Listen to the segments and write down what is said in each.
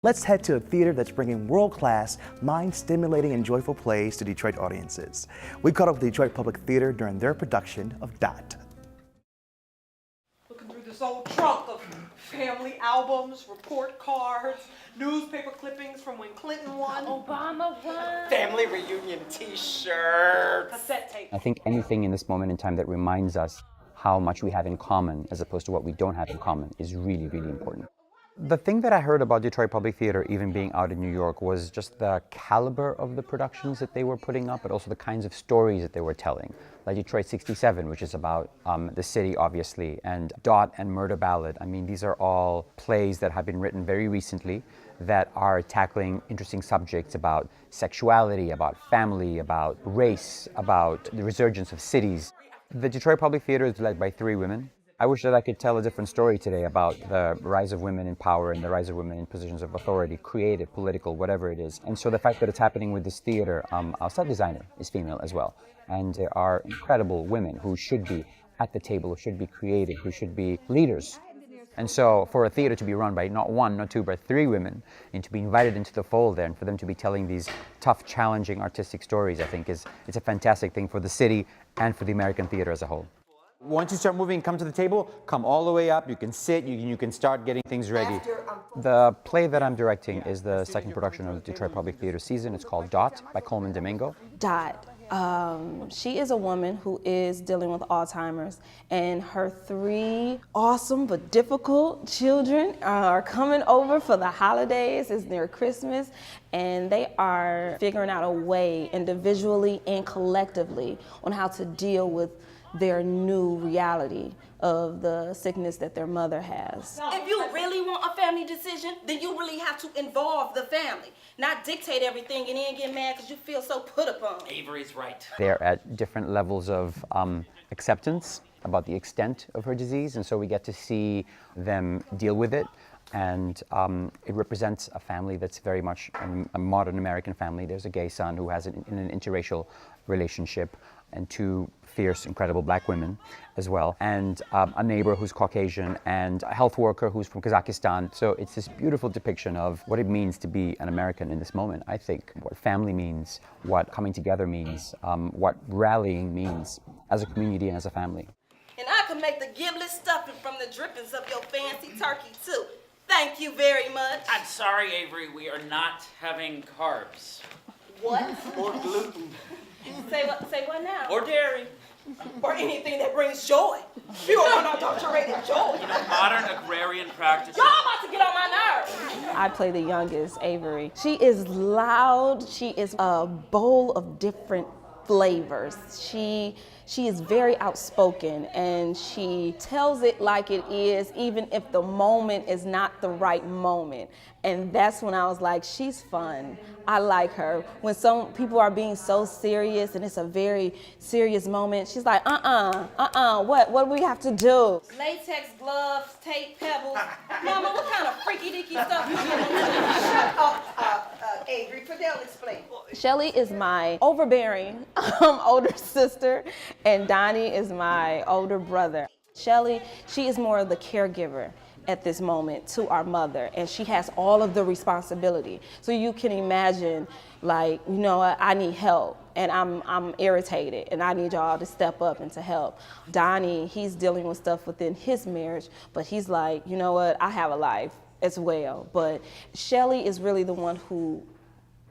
Let's head to a theater that's bringing world-class, mind-stimulating and joyful plays to Detroit audiences. We caught up with Detroit Public Theater during their production of Dot. Looking through this old trunk of family albums, report cards, newspaper clippings from when Clinton won. Obama won. Family reunion t-shirts. Cassette tape. I think anything in this moment in time that reminds us how much we have in common as opposed to what we don't have in common is really, really important. The thing that I heard about Detroit Public Theater, even being out in New York, was just the caliber of the productions that they were putting up, but also the kinds of stories that they were telling. Like Detroit 67, which is about the city, obviously, and Dot and Murder Ballad. I mean, these are all plays that have been written very recently that are tackling interesting subjects about sexuality, about family, about race, about the resurgence of cities. The Detroit Public Theater is led by 3 women. I wish that I could tell a different story today about the rise of women in power and the rise of women in positions of authority, creative, political, whatever it is. And so the fact that it's happening with this theater, our set designer is female as well. And there are incredible women who should be at the table, who should be creative, who should be leaders. And so for a theater to be run by not 1, not 2, but 3 women, and to be invited into the fold there, and for them to be telling these tough, challenging artistic stories, I think it's a fantastic thing for the city and for the American theater as a whole. Once you start moving, come to the table, come all the way up, you can sit, you can start getting things ready. The play that I'm directing is the second production of the Detroit Public Theater season. It's called Dot by Coleman Domingo. Dot. She is a woman who is dealing with Alzheimer's, and her 3 awesome but difficult children are coming over for the holidays. It's near Christmas, and they are figuring out a way individually and collectively on how to deal with their new reality of the sickness that their mother has. If you really want a family decision, then you really have to involve the family, not dictate everything and then get mad because you feel so put upon. Avery's right. They're at different levels of acceptance about the extent of her disease, and so we get to see them deal with it. And it represents a family that's very much a modern American family. There's a gay son who has an interracial relationship, and 2 fierce, incredible black women as well, and a neighbor who's Caucasian, and a health worker who's from Kazakhstan. So it's this beautiful depiction of what it means to be an American in this moment, I think. What family means, what coming together means, what rallying means as a community and as a family. And I can make the giblet stuffing from the drippings of your fancy turkey too. Thank you very much. I'm sorry, Avery, we are not having carbs. What? Or gluten. Say what now? Or dairy. Or anything that brings joy. Pure unadulterated joy. You know, modern agrarian practices. Y'all about to get on my nerves. I play the youngest, Avery. She is loud. She is a bowl of different flavors. She is very outspoken, and she tells it like it is, even if the moment is not the right moment. And that's when I was like, she's fun. I like her. When some people are being so serious and it's a very serious moment, she's like, what do we have to do? Latex gloves, tape pebbles. Mama, what kind of freaky dicky stuff you doing? Shut up, Avery. Fidel, explain. Shealy is my overbearing older sister, and Dotty is my older brother. Shealy, she is more of the caregiver at this moment to our mother, and she has all of the responsibility. So you can imagine, like, you know what, I need help, and I'm irritated, and I need y'all to step up and to help. Donnie, he's dealing with stuff within his marriage, but he's like, you know what, I have a life as well. But Shealy is really the one who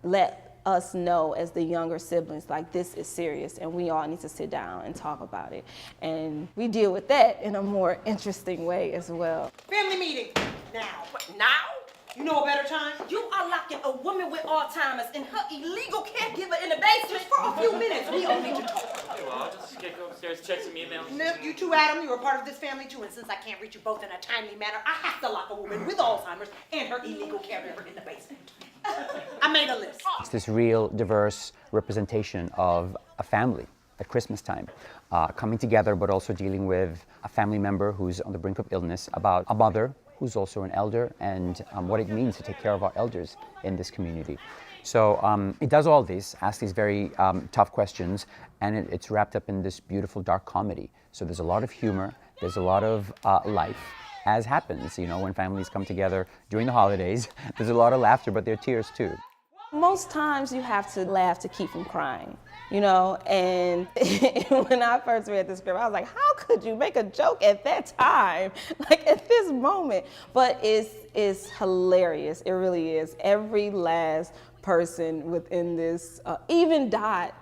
let us know as the younger siblings, like, this is serious and we all need to sit down and talk about it. And we deal with that in a more interesting way as well. Family meeting. Now. What, now? You know a better time? You are locking a woman with Alzheimer's and her illegal caregiver in the basement For a few minutes, we all need to talk. Okay, well, I'll just go upstairs, check some emails. No, you two, Adam, you're a part of this family too, and since I can't reach you both in a timely manner, I have to lock a woman with Alzheimer's and her illegal caregiver in the basement. I made a list. It's this real diverse representation of a family at Christmas time, coming together, but also dealing with a family member who's on the brink of illness, about a mother who's also an elder, and what it means to take care of our elders in this community. So it does all this, asks these very tough questions, and it's wrapped up in this beautiful dark comedy. So there's a lot of humor, there's a lot of life, as happens, you know, when families come together during the holidays. There's a lot of laughter, but there are tears too. Most times you have to laugh to keep from crying, you know, and when I first read the script, I was like, how could you make a joke at that time, like at this moment? But it's hilarious, it really is. Every last person within this, even Dot,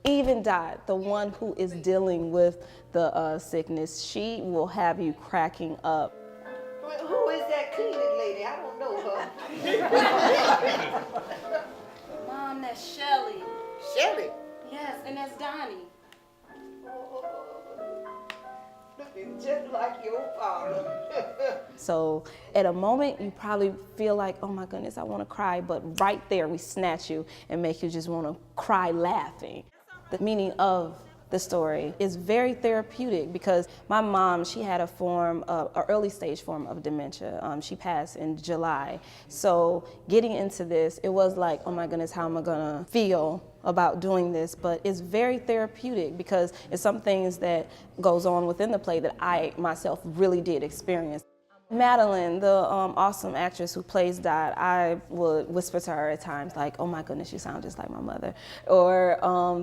the one who is dealing with the sickness, she will have you cracking up. Who is that cleaning lady? I don't know her. Mom, that's Shealy. Shealy? Yes, and that's Donnie. Looking just like your father. So at a moment you probably feel like, oh my goodness, I want to cry, but right there we snatch you and make you just want to cry laughing. The meaning of the story is very therapeutic because my mom, she had an early stage form of dementia. She passed in July. So getting into this, it was like, oh my goodness, how am I gonna feel about doing this? But it's very therapeutic because it's some things that goes on within the play that I myself really did experience. Madeline, the awesome actress who plays Dot, I would whisper to her at times like, oh my goodness, you sound just like my mother. Or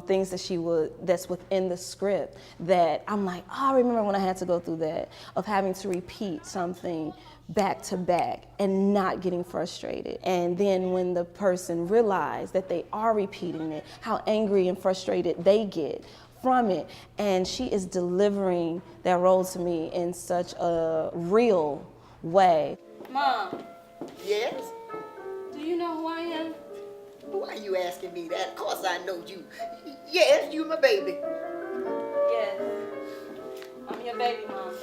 things that that's within the script that I'm like, oh, I remember when I had to go through that, of having to repeat something back to back and not getting frustrated. And then when the person realized that they are repeating it, how angry and frustrated they get from it. And she is delivering that role to me in such a real way. Mom, Yes? do you know who I am? Why are you asking me that? Of course I know you. Yes, you my baby. Yes. I'm your baby, Mom.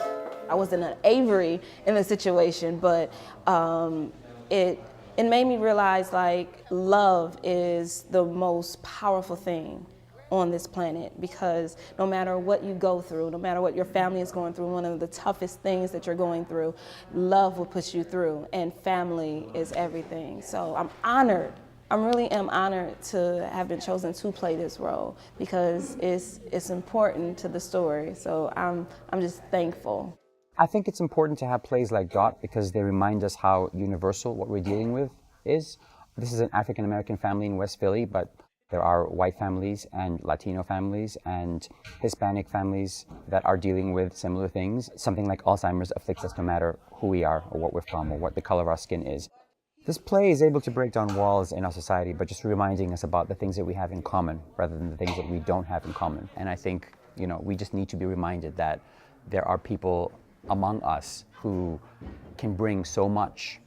I was in an Avery in the situation, but it made me realize like love is the most powerful thing on this planet, because no matter what you go through, no matter what your family is going through, one of the toughest things that you're going through, love will push you through, and family is everything. So I'm honored. I really am honored to have been chosen to play this role because it's important to the story. So I'm just thankful. I think it's important to have plays like Dot because they remind us how universal what we're dealing with is. This is an African American family in West Philly, but there are white families and Latino families and Hispanic families that are dealing with similar things. Something like Alzheimer's afflicts us no matter who we are or what we're from or what the color of our skin is. This play is able to break down walls in our society, but just reminding us about the things that we have in common rather than the things that we don't have in common. And I think, you know, we just need to be reminded that there are people among us who can bring so much,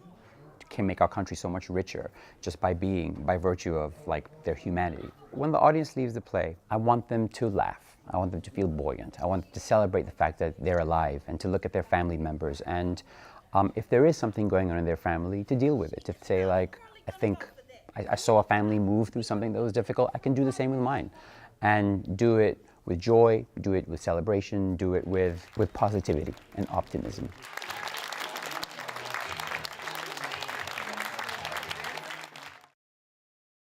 can make our country so much richer just by virtue of like their humanity. When the audience leaves the play, I want them to laugh. I want them to feel buoyant. I want them to celebrate the fact that they're alive and to look at their family members. And if there is something going on in their family, to deal with it, to say like, I think I saw a family move through something that was difficult, I can do the same with mine. And do it with joy, do it with celebration, do it with positivity and optimism.